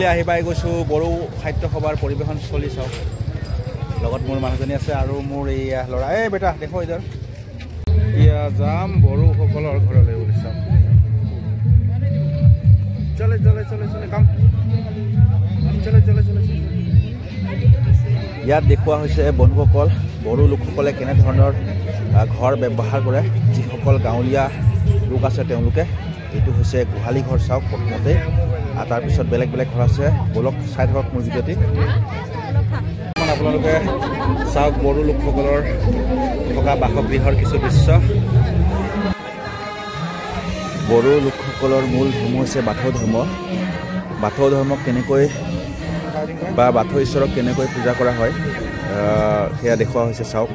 এতিয়া আহি পাই গৈছোঁ বড়ো সাহিত্য সভাৰ পৰিৱেশন চলি চাওক লগত মোৰ মানুহজনী আছে আৰু মোৰ এয়া ল'ৰা এই বেটা দেখো ইধৰ এতিয়া যাম বড়োসকলৰ ঘৰলৈ বুলি চাওক চলে চলে চলে চলে কাম চলে চলে চলে ইয়াত দেখুওৱা হৈছে বন্ধুসকল বড়ো লোকসকলে কেনেধৰণৰ ঘৰ ব্যৱহাৰ কৰে যিসকল গাঁৱলীয়া লোক আছে তেওঁলোকে এইটো হৈছে গোহালি ঘৰ চাওক প্ৰথমতে আৰু তাৰপিছত বেলেগ বেলেগ ঘৰ আছে বলক চাই থাকক মোৰ ভিডিঅ'টি আপোনালোকে চাওক বড়ো লোকসকলৰ থকা বাসগৃহৰ কিছু দৃশ্য বড়ো লোকসকলৰ মূল ধৰ্ম হৈছে বাথৌ ধৰ্ম বাথৌ ধৰ্মক কেনেকৈ বা বাথৌ ঈশ্বৰক কেনেকৈ পূজা কৰা হয় সেয়া দেখুওৱা হৈছে চাওক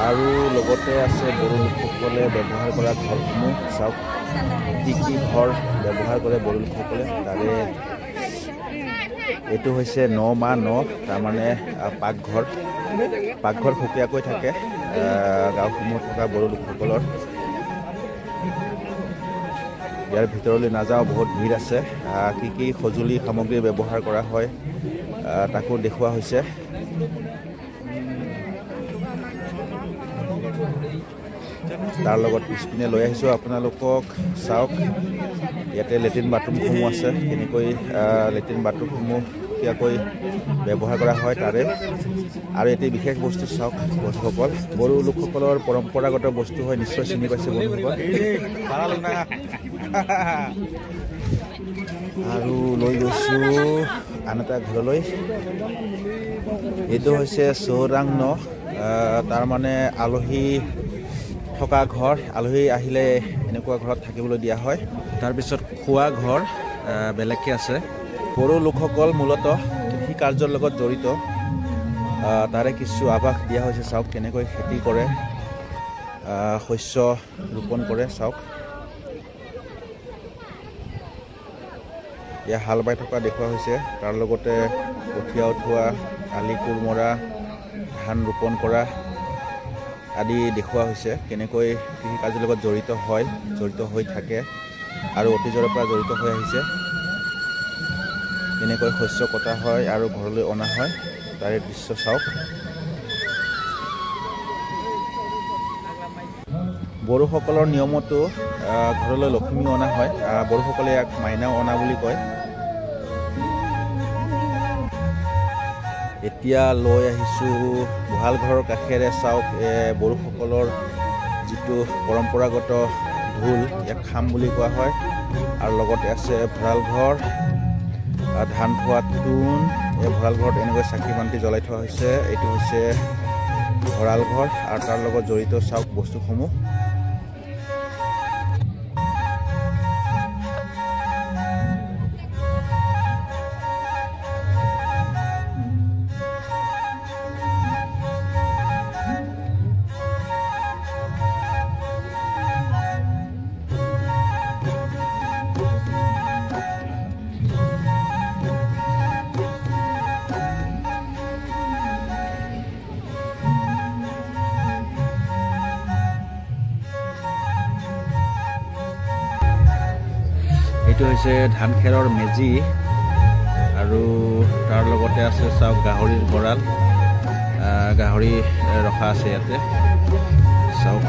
আৰু লগতে আছে বড়ো লোকসকলে ব্যৱহাৰ কৰা ঘৰসমূহ চাওক কি কি ঘৰ ব্যৱহাৰ কৰে বড়ো লোকসকলে তাৰে এইটো হৈছে 9x9 তাৰমানে পাকঘৰ সুকীয়াকৈ থাকে গাঁওসমূহত থকা বড়ো লোকসকলৰ ইয়াৰ ভিতৰলৈ নাযাওঁ বহুত ভিৰ আছে কি কি সঁজুলি সামগ্ৰী ব্যৱহাৰ কৰা হয় তাকো দেখুওৱা হৈছে তাৰ লগত পিছপিনে লৈ আহিছোঁ আপোনালোকক চাওক ইয়াতে লেট্ৰিন বাথৰুমসমূহ আছে কেনেকৈ লেট্ৰিন বাথৰুমসমূহ কিয়াকৈ ব্যৱহাৰ কৰা হয় তাৰে আৰু এটি বিশেষ বস্তু চাওক বন্ধুসকল বড়ো লোকসকলৰ পৰম্পৰাগত বস্তু হয় নিশ্চয় চিনি পাইছে বন্ধুসকল আৰু লৈ গৈছোঁ আন এটা ঘৰলৈ এইটো হৈছে চৌৰাংন তাৰমানে আলহী থকা ঘৰ আলহী আহিলে এনেকুৱা ঘৰত থাকিবলৈ দিয়া হয় তাৰপিছত খোৱা ঘৰ বেলেগকৈ আছে বড়ো লোকসকল মূলতঃ কৃষি কাৰ্যৰ লগত জড়িত তাৰে কিছু আভাস দিয়া হৈছে চাওক কেনেকৈ খেতি কৰে শস্য ৰোপণ কৰে চাওক ইয়াত হাল বাই থকা দেখুওৱা হৈছে তাৰ লগতে কঠীয়া উঠোৱা আলি কোৰ মৰা ধান ৰোপণ কৰা আদি দেখুওৱা হৈছে কেনেকৈ কৃষি কাৰ্যৰ লগত জড়িত হৈ থাকে আৰু অতীজৰ পৰা জড়িত হৈ আহিছে কেনেকৈ শস্য কটা হয় আৰু ঘৰলৈ অনা হয় তাৰে দৃশ্য চাওক বড়োসকলৰ নিয়মতো ঘৰলৈ লক্ষ্মী অনা হয় বড়োসকলে ইয়াক মাইনাও অনা বুলি কয় এতিয়া লৈ আহিছোঁ গোহাল ঘৰৰ কাষেৰে চাওক বড়োসকলৰ যিটো পৰম্পৰাগত ঢোল ইয়াক খাম বুলি কোৱা হয় আৰু লগতে আছে ভঁৰাল ঘৰ ধান থোৱা টুন এই ভঁৰাল ঘৰত এনেকৈ চাকি বান্তি জ্বলাই থোৱা হৈছে এইটো হৈছে ভঁৰাল ঘৰ আৰু তাৰ লগত জড়িত চাওক বস্তুসমূহ এইটো হৈছে ধান খেৰৰ মেজি আৰু তাৰ লগতে আছে চাওক গাহৰিৰ গঁৰাল গাহৰি ৰখা আছে ইয়াতে চাওক